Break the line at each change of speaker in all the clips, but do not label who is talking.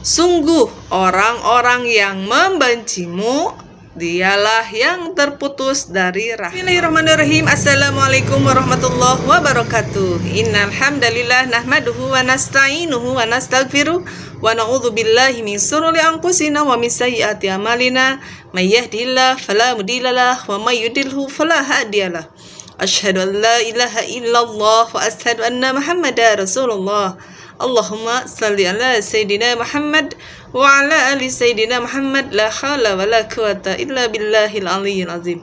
Sungguh orang-orang yang membencimu, dialah yang terputus dari rahmat. Bismillahirrahmanirrahim. Assalamualaikum warahmatullahi wabarakatuh. Innal hamdalillah nahmaduhu wa nasta'inuhu wa nastaghfiruh wa na'udzu billahi min shururi anfusina wa min sayyiati a'malina. May yahdihillahu fala mudhillalah wa may yudhlilhu fala hadiyalah. Asyhadu an la ilaha illallah wa asyhadu anna Muhammadar Rasulullah. Allahumma salli ala Sayyidina Muhammad wa ala ali Sayyidina Muhammad. La hawla wa la quwata illa billahil aliyyil azim.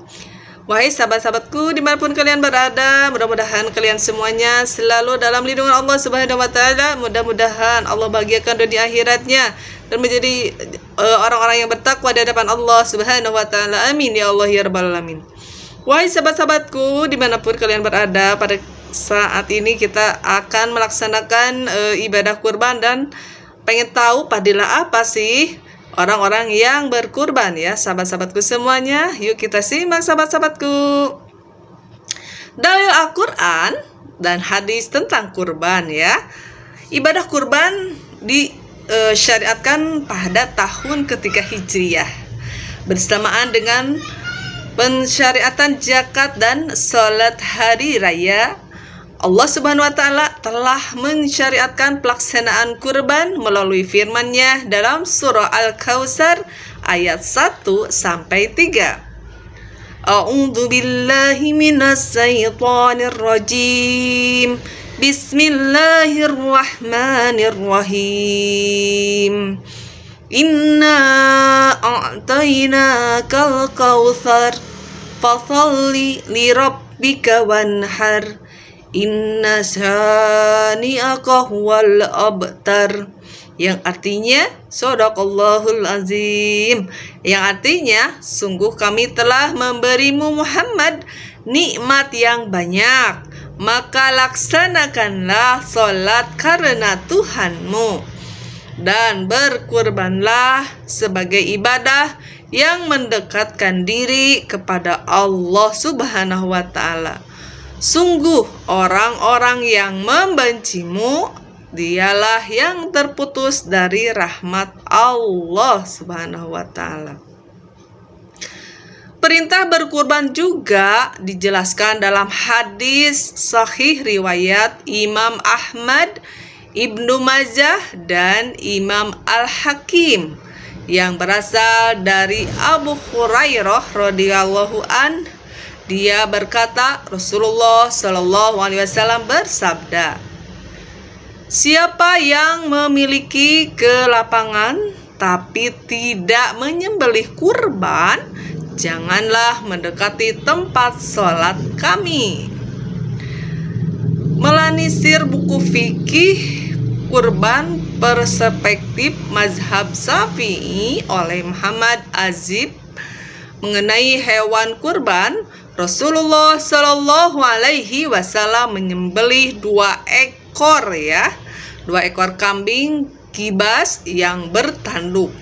Wahai sahabat-sahabatku dimanapun kalian berada, mudah-mudahan kalian semuanya selalu dalam lindungan Allah Subhanahu wa Ta'ala. Mudah-mudahan Allah bahagiakan dunia akhiratnya dan menjadi orang-orang yang bertakwa di hadapan Allah Subhanahu wa Ta'ala. Amin ya Allah ya rabbal alamin. Wahai sahabat-sahabatku dimanapun kalian berada, pada saat ini kita akan melaksanakan ibadah kurban, dan pengen tahu fadilah apa sih orang-orang yang berkurban ya sahabat-sahabatku semuanya. Yuk kita simak sahabat-sahabatku. Dalil Al-Quran dan hadis tentang kurban ya. Ibadah kurban disyariatkan pada tahun ketiga Hijriyah bersamaan dengan pensyariatan zakat dan salat hari raya. Allah Subhanahu wa Ta'ala telah mensyariatkan pelaksanaan kurban melalui firman-Nya dalam surah Al-Kautsar ayat 1 sampai 3. A'udzu billahi minasy syaithanir rajim. Bismillahirrahmanirrahim. Inna a'tainakal kautsar fasholli lirabbika wanhar. Inna syani'aka huwal abtar, yang artinya Shadaqallahul azim, yang artinya sungguh kami telah memberimu Muhammad nikmat yang banyak, maka laksanakanlah salat karena Tuhanmu dan berkurbanlah sebagai ibadah yang mendekatkan diri kepada Allah Subhanahu wa Ta'ala. Sungguh orang-orang yang membencimu, dialah yang terputus dari rahmat Allah Subhanahu wa Ta'ala. Perintah berkurban juga dijelaskan dalam hadis sahih riwayat Imam Ahmad, Ibnu Majah, dan Imam Al-Hakim yang berasal dari Abu Hurairah radhiyallahu an. Dia berkata, Rasulullah Shallallahu Alaihi Wasallam bersabda, siapa yang memiliki kelapangan tapi tidak menyembelih kurban, janganlah mendekati tempat sholat kami. Melansir buku fikih kurban perspektif mazhab Syafi'i oleh Muhammad Azib mengenai hewan kurban, Rasulullah Shallallahu Alaihi Wasallam menyembelih 2 ekor kambing kibas yang bertanduk.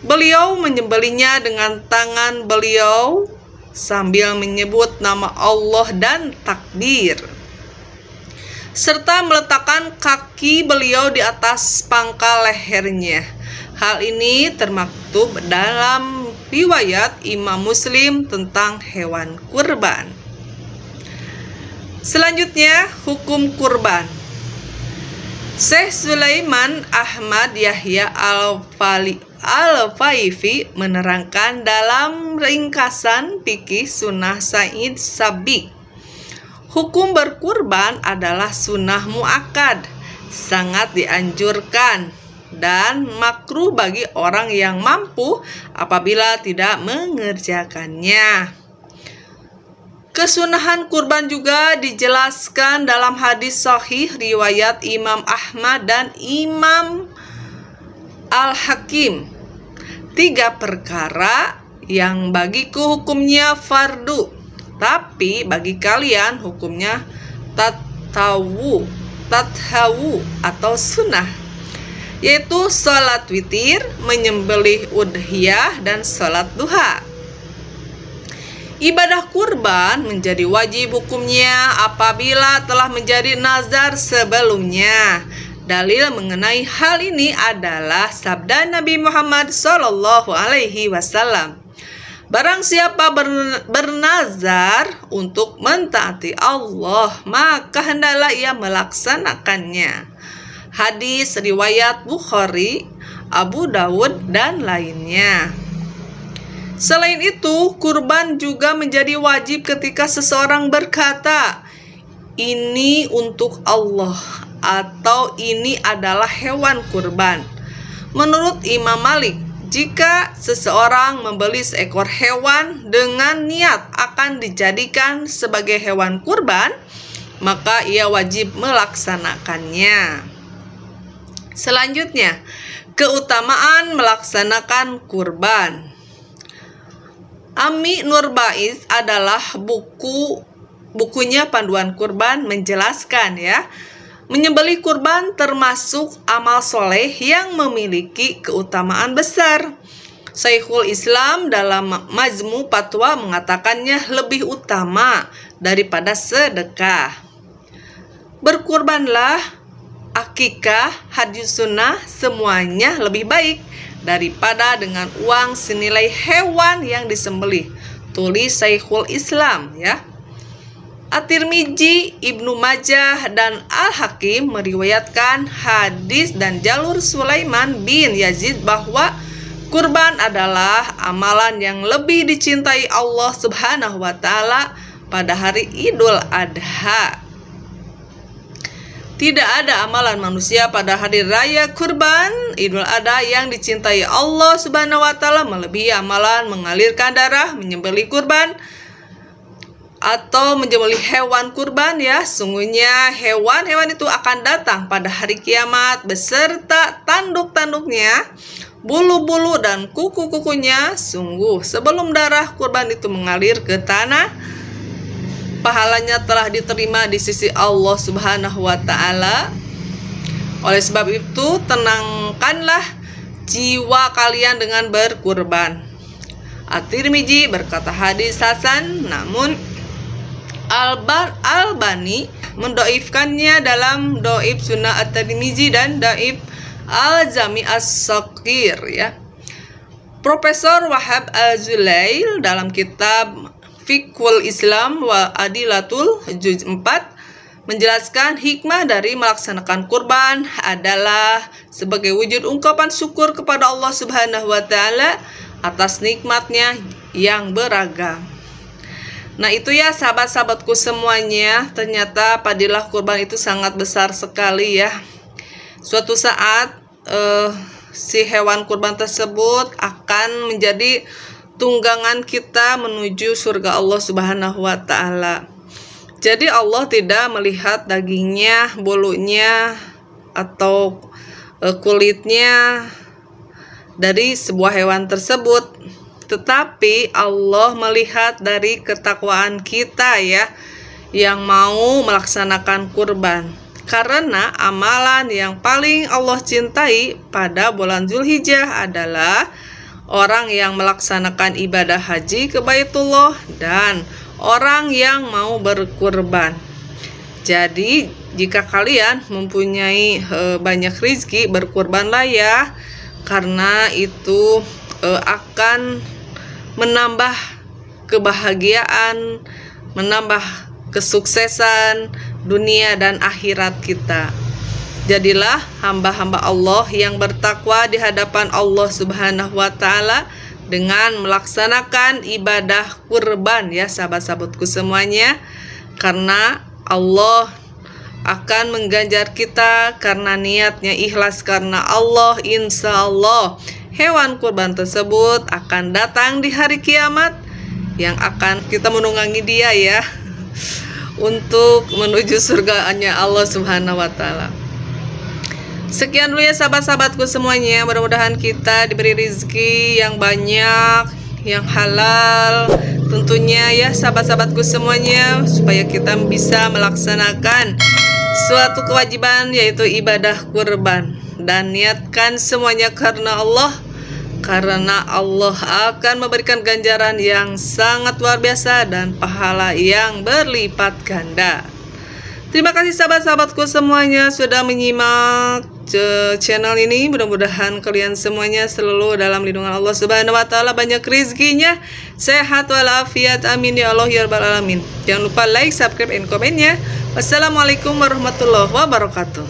Beliau menyembelihnya dengan tangan beliau sambil menyebut nama Allah dan takbir, serta meletakkan kaki beliau di atas pangkal lehernya. Hal ini termaktub dalam riwayat Imam Muslim tentang hewan kurban. Selanjutnya, hukum kurban. Syekh Sulaiman Ahmad Yahya Al-Faifi menerangkan dalam ringkasan fikih Sunnah Said Sabiq, hukum berkurban adalah sunnah muakkad, sangat dianjurkan dan makruh bagi orang yang mampu apabila tidak mengerjakannya. Kesunahan kurban juga dijelaskan dalam hadis sahih riwayat Imam Ahmad dan Imam Al-Hakim. 3 perkara yang bagiku hukumnya fardu, tapi bagi kalian hukumnya tathawu atau sunnah, yaitu sholat witir, menyembelih udhiyah, dan sholat duha. Ibadah kurban menjadi wajib hukumnya apabila telah menjadi nazar sebelumnya Dalil mengenai hal ini adalah sabda Nabi Muhammad SAW. Barang siapa bernazar untuk mentaati Allah, maka hendaklah ia melaksanakannya. Hadis riwayat Bukhari, Abu Dawud, dan lainnya. Selain itu, kurban juga menjadi wajib ketika seseorang berkata, "Ini untuk Allah," atau "Ini adalah hewan kurban." Menurut Imam Malik, jika seseorang membeli seekor hewan dengan niat akan dijadikan sebagai hewan kurban, maka ia wajib melaksanakannya. Selanjutnya, keutamaan melaksanakan kurban. Ami Nurbais adalah bukunya panduan kurban menjelaskan menyembelih kurban termasuk amal soleh yang memiliki keutamaan besar. Syekhul Islam dalam Majmu' Fatwa mengatakannya lebih utama daripada sedekah. Berkurbanlah, akikah, hadis sunnah, semuanya lebih baik daripada dengan uang senilai hewan yang disembelih, tulis Syekhul Islam At-Tirmidzi, Ibnu Majah, dan Al-Hakim meriwayatkan hadis dan jalur Sulaiman bin Yazid bahwa kurban adalah amalan yang lebih dicintai Allah Subhanahu wa Ta'ala pada hari Idul Adha. Tidak ada amalan manusia pada hari raya kurban Idul Adha yang dicintai Allah Subhanahu wa Ta'ala melebihi amalan mengalirkan darah, menyembelih kurban, atau menyembelih hewan kurban. Sungguhnya hewan-hewan itu akan datang pada hari kiamat beserta tanduk-tanduknya, bulu-bulu dan kuku-kukunya. Sungguh sebelum darah kurban itu mengalir ke tanah, pahalanya telah diterima di sisi Allah Subhanahu wa Ta'ala. Oleh sebab itu, tenangkanlah jiwa kalian dengan berkurban. At-Tirmidzi berkata hadis hasan, namun Al-Albani mendoifkannya dalam Doif Sunnah At-Tirmidzi dan Doif Al-Jami' As-Saghir. Profesor Wahab Al-Zulail dalam kitab Fiqhul Islam wa Adilatul Juz 4 menjelaskan hikmah dari melaksanakan kurban adalah sebagai wujud ungkapan syukur kepada Allah Subhanahu wa Ta'ala atas nikmatnya yang beragam. Nah itu sahabat-sahabatku semuanya, ternyata padilah kurban itu sangat besar sekali Suatu saat si hewan kurban tersebut akan menjadi tunggangan kita menuju surga Allah Subhanahu wa Ta'ala. Jadi Allah tidak melihat dagingnya, bulunya, atau kulitnya dari sebuah hewan tersebut, tetapi Allah melihat dari ketakwaan kita yang mau melaksanakan kurban. Karena amalan yang paling Allah cintai pada bulan Zulhijjah adalah orang yang melaksanakan ibadah haji ke Baitullah dan orang yang mau berkurban. Jadi jika kalian mempunyai banyak rezeki, berkurbanlah karena itu akan menambah kebahagiaan, menambah kesuksesan dunia dan akhirat kita. Jadilah hamba-hamba Allah yang bertakwa di hadapan Allah Subhanahu wa Ta'ala dengan melaksanakan ibadah kurban sahabat-sahabatku semuanya, karena Allah akan mengganjar kita karena niatnya ikhlas karena Allah. Insya Allah hewan kurban tersebut akan datang di hari kiamat yang akan kita menunggangi dia untuk menuju surganya Allah Subhanahu wa Ta'ala. Sekian dulu sahabat-sahabatku semuanya, mudah-mudahan kita diberi rezeki yang banyak, yang halal tentunya sahabat-sahabatku semuanya, supaya kita bisa melaksanakan suatu kewajiban yaitu ibadah kurban, dan niatkan semuanya karena Allah akan memberikan ganjaran yang sangat luar biasa dan pahala yang berlipat ganda. Terima kasih sahabat-sahabatku semuanya sudah menyimak channel ini. Mudah-mudahan kalian semuanya selalu dalam lindungan Allah Subhanahu wa taala, banyak rezekinya, sehat walafiat, amin ya Allah ya rabbal alamin. Jangan lupa like, subscribe, and komennya. Wassalamualaikum warahmatullahi wabarakatuh.